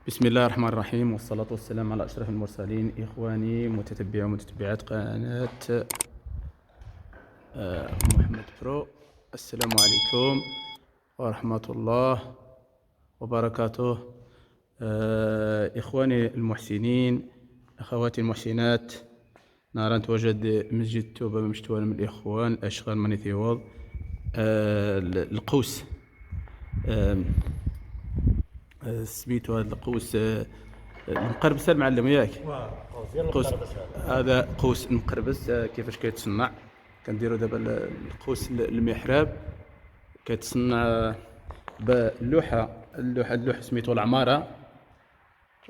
بسم الله الرحمن الرحيم، والصلاة والسلام على أشرف المرسلين. إخواني متتبعي ومتتبعات قناة محمد برو، السلام عليكم ورحمة الله وبركاته. إخواني المحسنين، أخواتي المحسنات، نرى نتواجد مسجد التوبة بمشتوى من الإخوان الأشغال مانيثيوض القوس. سميتو هذا القوس المقربس المعلم ياك. قوس هذا قوس المقربس. كيفاش كيتصنع؟ كنديروا دابا القوس المحراب كيتصنع اللوحه سميتو العماره.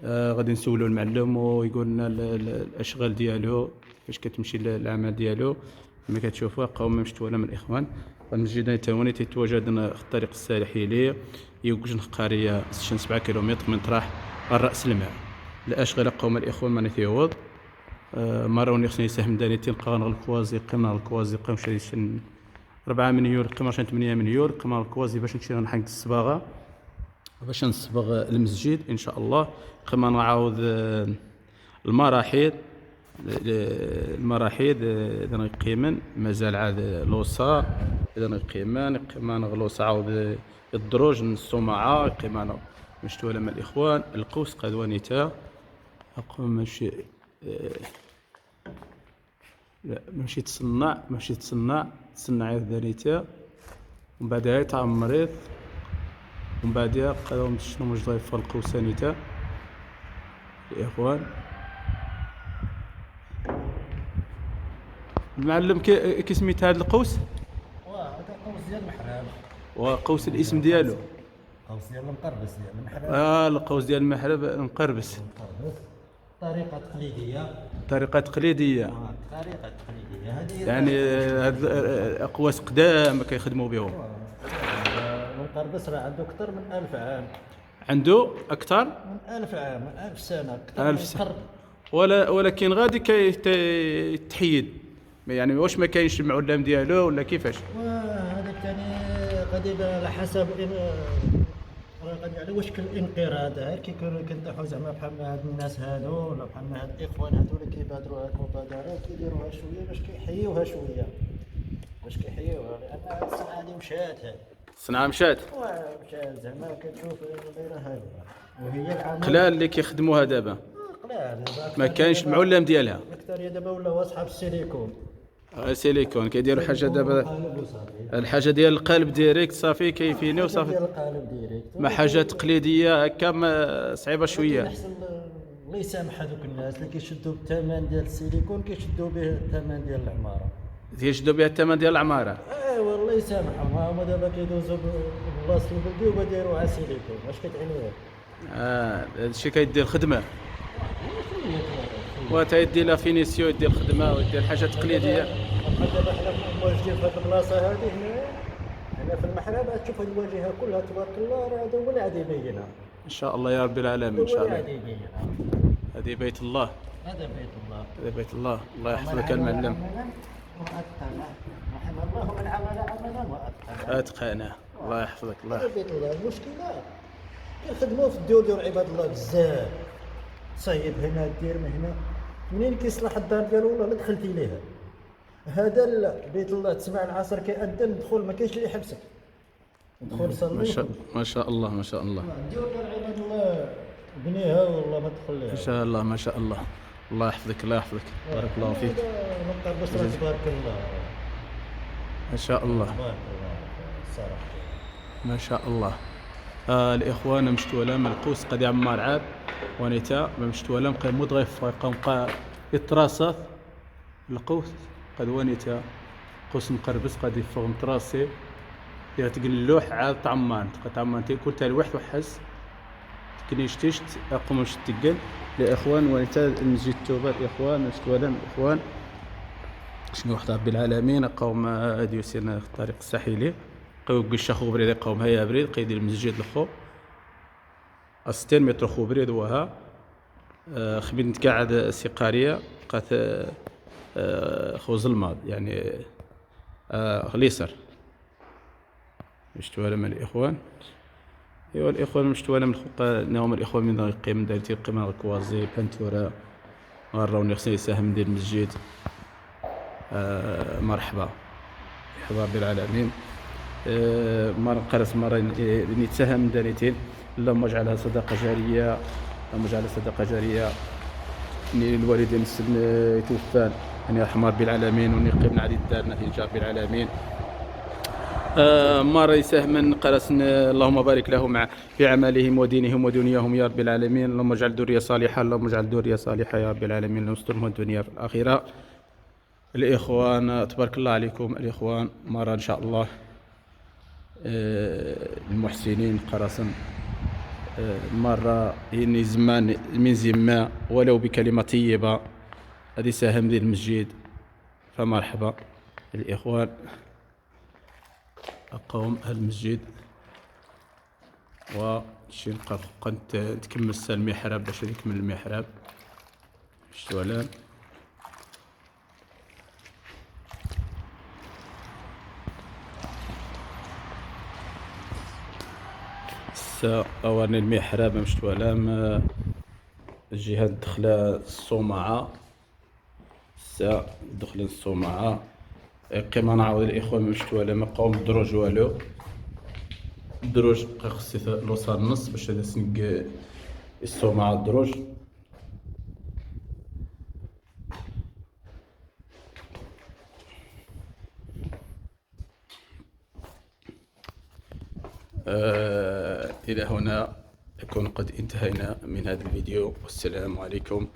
غادي نسولوا المعلم ويقول لنا الاشغال ديالو فاش كتمشي الاعمال ديالو. كما كتشوفوا قوم مشتوله من الاخوان. المسجد التواني تيتواجد في الطريق الساحلي يوجد قريه 7 كيلومتر من طرح الراس الماء. الاشغال قوم الاخوان ماني ثيوض مارون يخصني يساهم دانيتين قان الكوازي قمنا الكوازي قام شريشن 4 مليون قمر 8 مليون قمر الكوازي باش نمشي نحق الصباغه باش نصبغ المسجد ان شاء الله. قمنا نعاود المراحيض اذا قيمن مازال عاد لوصا اذا قيمان نغلوص عاود الدروج نصو معاه قيمانا مشتوله من الاخوان. القوس قدوانيتا اقوم ماشي لا ماشي تصنع ذانيتا ومن بعدها تعمريض ومن بعدها قالوا شنو واش ضايف القوسانيتا الاخوان. المعلم كي سميت هذا القوس؟ هذا قوس ديال المحراب، وقوس الاسم ديالو قوس ديال المقربس ديال المحراب. القوس ديال المحراب المقربس. طريقة تقليدية. طريقة تقليدية. طريقة تقليدية هذه يعني هاد اقواس قدام كيخدموا بهم. المقربس راه عنده أكثر من 1000 عام. عنده أكثر من 1000 عام، من 1000 سنة، أكثر 1000 من سنة. قرن. ولكن غادي كيتحيد، يعني واش ما كاينش المعلم ديالو ولا كيفاش؟ وهذا الثاني غادي على حسب غادي على وشك الانقراض. هاك كنطيحوا زعما بحال هاد الناس هادو ولا بحال هاد الاخوان هادو اللي كيبادروا هاد المبادرات كيديروها شويه باش كيحيوها شويه، لان هاد الصنعه هادي مشات. هادي الصنعة مشات. مشات زعما كتشوف غير هادو وهي العمل قلال اللي كيخدموها دابا، قلال. ما كاينش المعلم ديالها. الاكثريه دابا ولاو اصحاب السيليكون. سيليكون كيديروا حاجه دابا، قالب وصافي. الحاجه ديال القالب ديريكت صافي كيفيني ديال وصافي. القالب ديريكت ما حاجه تقليديه هكا صعيبه شويه. احسن الله يسامح هذوك الناس اللي كيشدوا بالثمن ديال السيليكون كيشدوا به الثمن ديال العماره. تيشدوا بها الثمن ديال العماره. ايوا الله يسامحهم، هما دابا كيدوزوا بلاصه البلدي وبديروها سيليكون. واش كتعني هذا الشيء كيدير الخدمه وتيدي لا فينيسيو يدير الخدمه ويدير حاجه تقليديه. دابا حنا موجودين في هذه البلاصه هذه هنا في المحراب. تشوف هذه الواجهه كلها تبارك الله، راه هذا هو اللي غادي يبينها ان شاء الله يا رب العالمين. ان شاء الله هذه بيت الله. هذا بيت الله. هذا بيت الله. الله يحفظك المعلم. رحم الله من عمل عملا واتقنه. اتقنه. الله يحفظك. الله هذا يحفظك. بيت الله. المشكله كنخدموا في الديور ديال عباد الله بزاف. تصيب هنا دير من هنا، منين كيصلح الدار ديالو ولا دخلتي ليها. هذا لا، بيت الله تسمع العصر كيأذن ندخل ما كاينش اللي يحبسك، ندخل صلي. ما شاء الله ما شاء الله. الديور ديال عباد الله بنيها والله ما تدخل ليها. ما شاء الله ما شاء الله. الله يحفظك. الله يحفظك. بارك الله فيك. نقدر بس تبارك الله. ما شاء الله. تبارك الله الصراحه. ما شاء الله. الاخوان مشتوله من القوس قد عمار عاد ونتا مشتوله مقا مضغف قام يتراصف القوس قد ونتا قوس مقربس قد يفوق متراسي يا تقل اللوح عاد تعمان كل تاع الواحد وحس تكنيش تشت اقوم مش تقل. الاخوان ونتا المسجد التوبه. الاخوان مشتوله من الاخوان شنو وحده رب العالمين. قوم هادي يسيرنا في الطريق الساحلي قوم الشيخ بريد قوم هيا بريد قيد المسجد الخو 60 متر خو بريد وها خبين نتقعد سقاريه قات خو ظلمات يعني ليسر مشتوى من الاخوان. ايوا الاخوان المشتوانا من الخوق ناهم الاخوان من القيم دارتي القيمه الكوازي بانتورا غراوني خصني يساهم ديال المسجد. مرحبا مرحبا بالعالمين. مرة قرأت مرة نتساهم دانيتين اللهم اجعلها صدقة جارية، اللهم اجعلها صدقة جارية. الوالدين السن يتوفان أن يرحم ربي العالمين ونقيم على دارنا في رب العالمين. مرة يساهم قرأت اللهم بارك لهم في أعمالهم ودينهم ودنياهم يا رب العالمين. اللهم اجعل ذرية صالحة، اللهم اجعل ذرية صالحة يا رب العالمين، اللهم استرهم الدنيا في الآخرة. الإخوان تبارك الله عليكم الإخوان. مرة إن شاء الله المحسنين قرصن مرة يعني زمان من زمان ولو بكلمة طيبة هذه ساهم ذي المسجد، فمرحبا الإخوان أقوم المسجد وشي نبقى نتكمل المحراب باش نكمل المحراب شتوالان. أواني المحراب مشتوالام الجهة دخلة الصومعة دخل الصومعة. كما نعاود الإخوان مشتوالام مقاوم الدروج والو الدروج خصي لوصال نص باش هذا سنق الصومعة الدروج. إلى هنا نكون قد انتهينا من هذا الفيديو، والسلام عليكم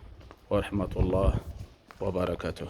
ورحمة الله وبركاته.